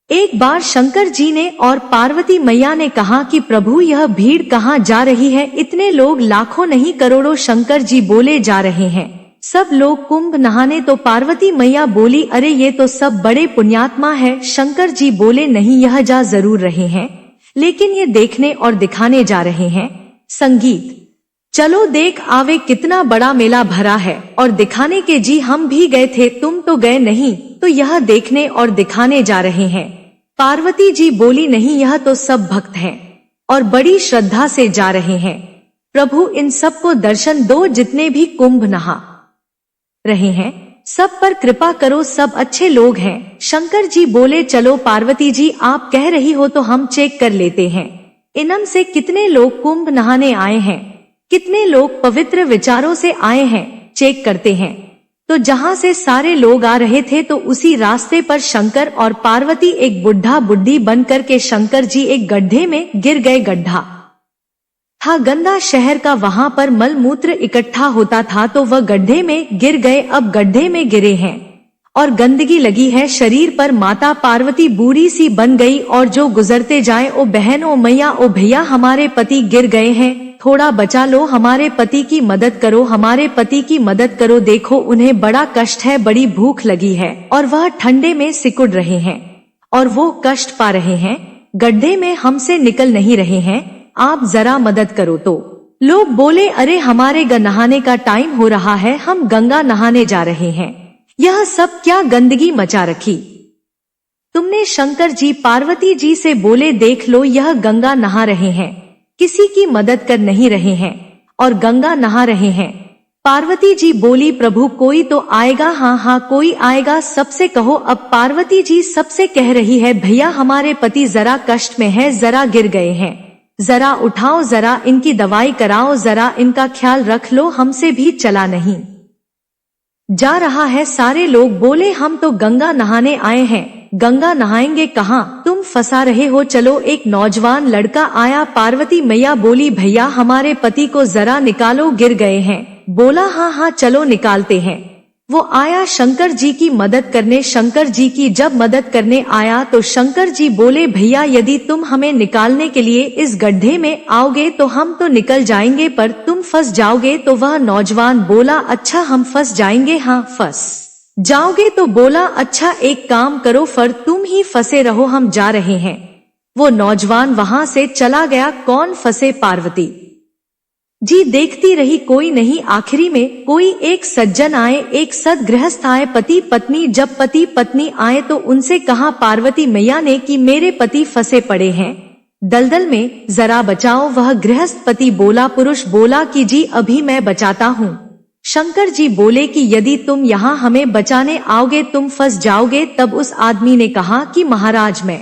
एक बार शंकर जी ने और पार्वती मैया ने कहा कि प्रभु यह भीड़ कहाँ जा रही है, इतने लोग लाखों नहीं करोड़ों। शंकर जी बोले जा रहे हैं सब लोग कुंभ नहाने। तो पार्वती मैया बोली अरे ये तो सब बड़े पुण्यात्मा है। शंकर जी बोले नहीं, यह जा जरूर रहे हैं लेकिन ये देखने और दिखाने जा रहे हैं। संगीत चलो देख आवे कितना बड़ा मेला भरा है और दिखाने के जी हम भी गए थे, तुम तो गए नहीं, तो यह देखने और दिखाने जा रहे हैं। पार्वती जी बोली नहीं, यह तो सब भक्त हैं और बड़ी श्रद्धा से जा रहे हैं। प्रभु इन सबको दर्शन दो, जितने भी कुंभ नहा रहे हैं सब पर कृपा करो, सब अच्छे लोग हैं। शंकर जी बोले चलो पार्वती जी आप कह रही हो तो हम चेक कर लेते हैं इनम से कितने लोग कुंभ नहाने आए हैं, कितने लोग पवित्र विचारों से आए हैं, चेक करते हैं। तो जहां से सारे लोग आ रहे थे तो उसी रास्ते पर शंकर और पार्वती एक बुढ़ा बुढ़ी बनकर के शंकर जी एक गड्ढे में गिर गए। गड्ढा था गंदा शहर का, वहां पर मल मूत्र इकट्ठा होता था तो वह गड्ढे में गिर गए। अब गड्ढे में गिरे हैं और गंदगी लगी है शरीर पर। माता पार्वती बूढ़ी सी बन गई और जो गुजरते जाए ओ बहन ओ मैया ओ भैया हमारे पति गिर गए हैं, थोड़ा बचा लो, हमारे पति की मदद करो, हमारे पति की मदद करो। देखो उन्हें बड़ा कष्ट है, बड़ी भूख लगी है और वह ठंडे में सिकुड़ रहे हैं और वो कष्ट पा रहे हैं, गड्ढे में हमसे निकल नहीं रहे हैं, आप जरा मदद करो। तो लोग बोले अरे हमारे नहाने का टाइम हो रहा है, हम गंगा नहाने जा रहे हैं, यह सब क्या गंदगी मचा रखी तुमने। शंकर जी पार्वती जी से बोले देख लो यह गंगा नहा रहे हैं, किसी की मदद कर नहीं रहे हैं और गंगा नहा रहे हैं। पार्वती जी बोली प्रभु कोई तो आएगा, हाँ हाँ कोई आएगा, सबसे कहो। अब पार्वती जी सबसे कह रही है भैया हमारे पति जरा कष्ट में है, जरा गिर गए हैं, जरा उठाओ, जरा इनकी दवाई कराओ, जरा इनका ख्याल रख लो, हमसे भी चला नहीं जा रहा है। सारे लोग बोले हम तो गंगा नहाने आए हैं, गंगा नहाएंगे कहाँ, तुम फंसा रहे हो, चलो। एक नौजवान लड़का आया, पार्वती मैया बोली भैया हमारे पति को जरा निकालो, गिर गए हैं। बोला हाँ हाँ चलो निकालते हैं। वो आया शंकर जी की मदद करने। शंकर जी की जब मदद करने आया तो शंकर जी बोले भैया यदि तुम हमें निकालने के लिए इस गड्ढे में आओगे तो हम तो निकल जाएंगे, पर तुम फंस जाओगे। तो वह नौजवान बोला अच्छा हम फंस जाएंगे, हाँ फंस जाओगे तो। बोला अच्छा एक काम करो फिर तुम ही फंसे रहो, हम जा रहे हैं। वो नौजवान वहां से चला गया। कौन फंसे, पार्वती जी देखती रही, कोई नहीं। आखिरी में कोई एक सज्जन आए, एक सदगृहस्थ आए, पति पत्नी। जब पति पत्नी आए तो उनसे कहा पार्वती मैया ने कि मेरे पति फंसे पड़े हैं दलदल में, जरा बचाओ। वह गृहस्थ पति बोला, पुरुष बोला कि जी अभी मैं बचाता हूँ। शंकर जी बोले कि यदि तुम यहाँ हमें बचाने आओगे तुम फंस जाओगे। तब उस आदमी ने कहा कि महाराज मैं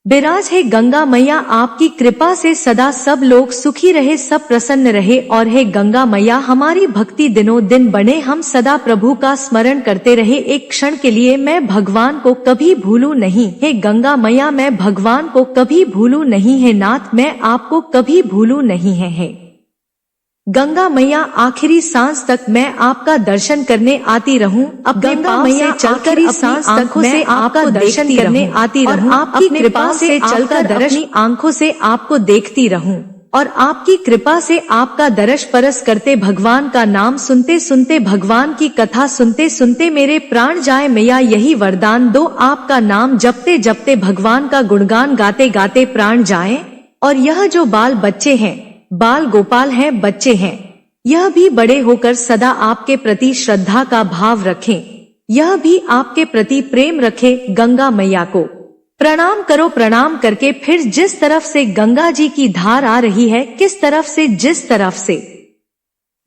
विराज है गंगा मैया, आपकी कृपा से सदा सब लोग सुखी रहे, सब प्रसन्न रहे। और हे गंगा मैया हमारी भक्ति दिनों दिन बढ़े, हम सदा प्रभु का स्मरण करते रहे। एक क्षण के लिए मैं भगवान को कभी भूलूं नहीं। हे गंगा मैया मैं भगवान को कभी भूलूं नहीं है, नाथ मैं आपको कभी भूलूं नहीं है। गंगा मैया आखिरी सांस तक मैं आपका दर्शन करने आती रहूं। अब गंगा मैया चलकर सांस तक से आपका दर्शन करने आती रहूं, आपकी कृपा से चलकर अपनी आंखों से आपको देखती रहूं और आपकी कृपा से आपका दर्श परस करते, भगवान का नाम सुनते सुनते, भगवान की कथा सुनते सुनते मेरे प्राण जाए। मैया यही वरदान दो, आपका नाम जपते जपते, भगवान का गुणगान गाते गाते प्राण जाए। और यह जो बाल बच्चे हैं, बाल गोपाल हैं, बच्चे हैं, यह भी बड़े होकर सदा आपके प्रति श्रद्धा का भाव रखें, यह भी आपके प्रति प्रेम रखें। गंगा मैया को प्रणाम करो। प्रणाम करके फिर जिस तरफ से गंगा जी की धार आ रही है, किस तरफ से, जिस तरफ से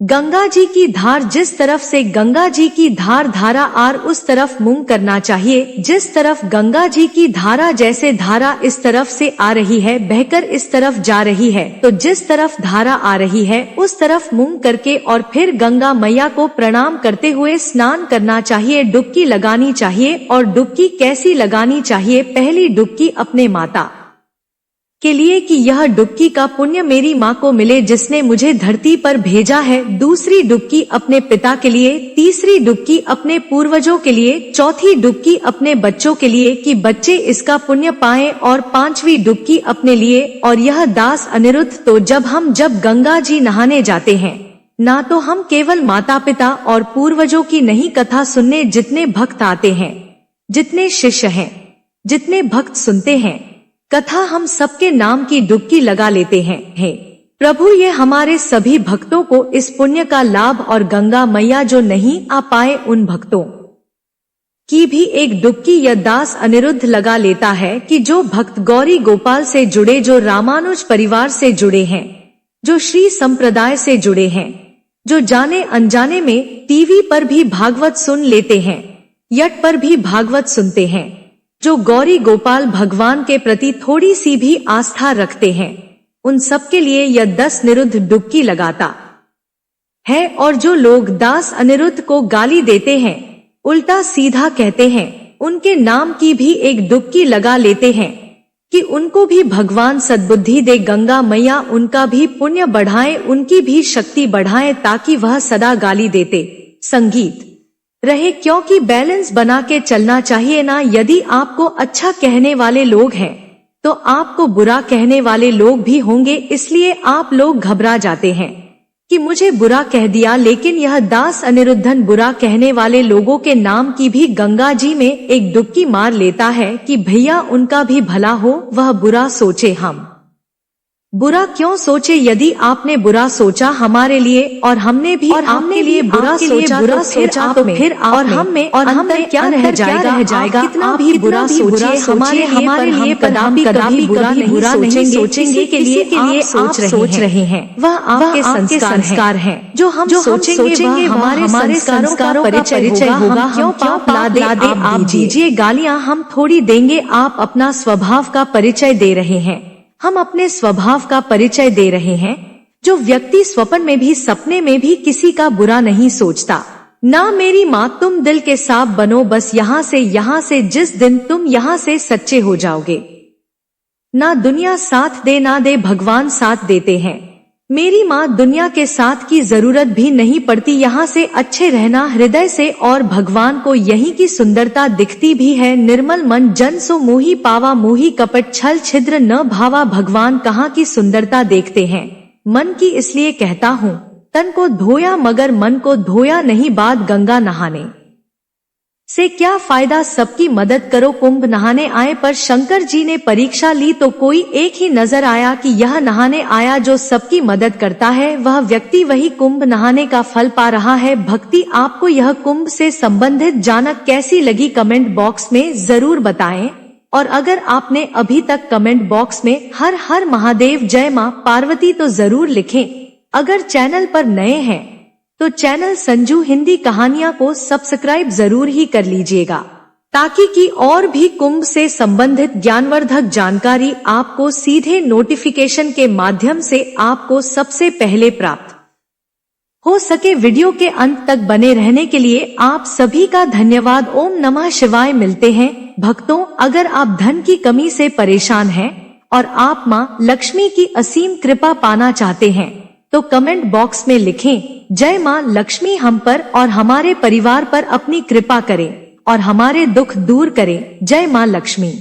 गंगा जी की धार, जिस तरफ से गंगा जी की धार धारा आर उस तरफ मुंह करना चाहिए। जिस तरफ गंगा जी की धारा, जैसे धारा इस तरफ से आ रही है, बहकर इस तरफ जा रही है, तो जिस तरफ धारा आ रही है उस तरफ मुंह करके और फिर गंगा मैया को प्रणाम करते हुए स्नान करना चाहिए, डुबकी लगानी चाहिए। और डुबकी कैसी लगानी चाहिए, पहली डुबकी अपने माता के लिए कि यह डुबकी का पुण्य मेरी माँ को मिले जिसने मुझे धरती पर भेजा है, दूसरी डुबकी अपने पिता के लिए, तीसरी डुबकी अपने पूर्वजों के लिए, चौथी डुबकी अपने बच्चों के लिए कि बच्चे इसका पुण्य पाएं, और पांचवी डुबकी अपने लिए। और यह दास अनिरुद्ध, तो जब गंगा जी नहाने जाते हैं ना, तो हम केवल माता पिता और पूर्वजों की नहीं कथा सुनने जितने भक्त आते हैं, जितने शिष्य हैं, जितने भक्त सुनते हैं कथा, हम सबके नाम की डुबकी लगा लेते हैं। हे प्रभु, ये हमारे सभी भक्तों को इस पुण्य का लाभ, और गंगा मैया जो नहीं आ पाए उन भक्तों की भी एक डुबकी यह दास अनिरुद्ध लगा लेता है कि जो भक्त गौरी गोपाल से जुड़े, जो रामानुज परिवार से जुड़े हैं, जो श्री संप्रदाय से जुड़े हैं, जो जाने अनजाने में टीवी पर भी भागवत सुन लेते हैं, यट पर भी भागवत सुनते हैं, जो गौरी गोपाल भगवान के प्रति थोड़ी सी भी आस्था रखते हैं, उन सबके लिए यह 10 निरुद्ध डुबकी लगाता है। और जो लोग दास अनिरुद्ध को गाली देते हैं, उल्टा सीधा कहते हैं, उनके नाम की भी एक डुबकी लगा लेते हैं कि उनको भी भगवान सद्बुद्धि दे, गंगा मैया उनका भी पुण्य बढ़ाए, उनकी भी शक्ति बढ़ाए, ताकि वह सदा गाली देते संगीत रहे, क्योंकि बैलेंस बना के चलना चाहिए ना। यदि आपको अच्छा कहने वाले लोग हैं तो आपको बुरा कहने वाले लोग भी होंगे, इसलिए आप लोग घबरा जाते हैं कि मुझे बुरा कह दिया, लेकिन यह दास अनिरुद्धन बुरा कहने वाले लोगों के नाम की भी गंगा जी में एक डुबकी मार लेता है कि भैया उनका भी भला हो, वह बुरा सोचे, हम बुरा क्यों सोचे। यदि आपने बुरा सोचा हमारे लिए और हमने भी आपके लिए बुरा सोचा, तो फिर और हम में और अंतर क्या रह जाएगा। कितना भी बुरा सोचिए, हमारे लिए कदापि बुरा नहीं सोचेंगे के लिए आप सोच रहे हैं, वह आपके संस्कार हैं। जो हम सोचेंगे हमारे संस्कारों का परिचय होगा। क्यों पाप लादे आप दीजिए गालियां, हम थोड़ी देंगे। आप अपना स्वभाव का परिचय दे रहे हैं, हम अपने स्वभाव का परिचय दे रहे हैं। जो व्यक्ति स्वप्न में भी सपने में भी किसी का बुरा नहीं सोचता, ना मेरी माँ, तुम दिल के साफ बनो बस यहाँ से जिस दिन तुम यहाँ से सच्चे हो जाओगे, ना दुनिया साथ दे ना दे, भगवान साथ देते हैं। मेरी माँ, दुनिया के साथ की जरूरत भी नहीं पड़ती, यहाँ से अच्छे रहना हृदय से, और भगवान को यहीं की सुंदरता दिखती भी है। निर्मल मन जन सो मोही पावा, मोही कपट छल छिद्र न भावा। भगवान कहाँ की सुंदरता देखते हैं मन की, इसलिए कहता हूँ तन को धोया मगर मन को धोया नहीं। बाद गंगा नहाने से क्या फायदा, सबकी मदद करो। कुंभ नहाने आए पर शंकर जी ने परीक्षा ली, तो कोई एक ही नजर आया कि यह नहाने आया जो सबकी मदद करता है, वह व्यक्ति वही कुंभ नहाने का फल पा रहा है। भक्ति, आपको यह कुंभ से संबंधित जानक कैसी लगी कमेंट बॉक्स में जरूर बताएं। और अगर आपने अभी तक कमेंट बॉक्स में हर हर महादेव जय मां पार्वती तो जरूर लिखें। अगर चैनल पर नए हैं तो चैनल संजू हिंदी कहानियां को सब्सक्राइब जरूर ही कर लीजिएगा, ताकि कि और भी कुंभ से संबंधित ज्ञानवर्धक जानकारी आपको सीधे नोटिफिकेशन के माध्यम से आपको सबसे पहले प्राप्त हो सके। वीडियो के अंत तक बने रहने के लिए आप सभी का धन्यवाद। ओम नमः शिवाय। मिलते हैं भक्तों। अगर आप धन की कमी से परेशान हैं और आप मां लक्ष्मी की असीम कृपा पाना चाहते हैं, तो कमेंट बॉक्स में लिखें, जय मां लक्ष्मी हम पर और हमारे परिवार पर अपनी कृपा करें और हमारे दुख दूर करें। जय मां लक्ष्मी।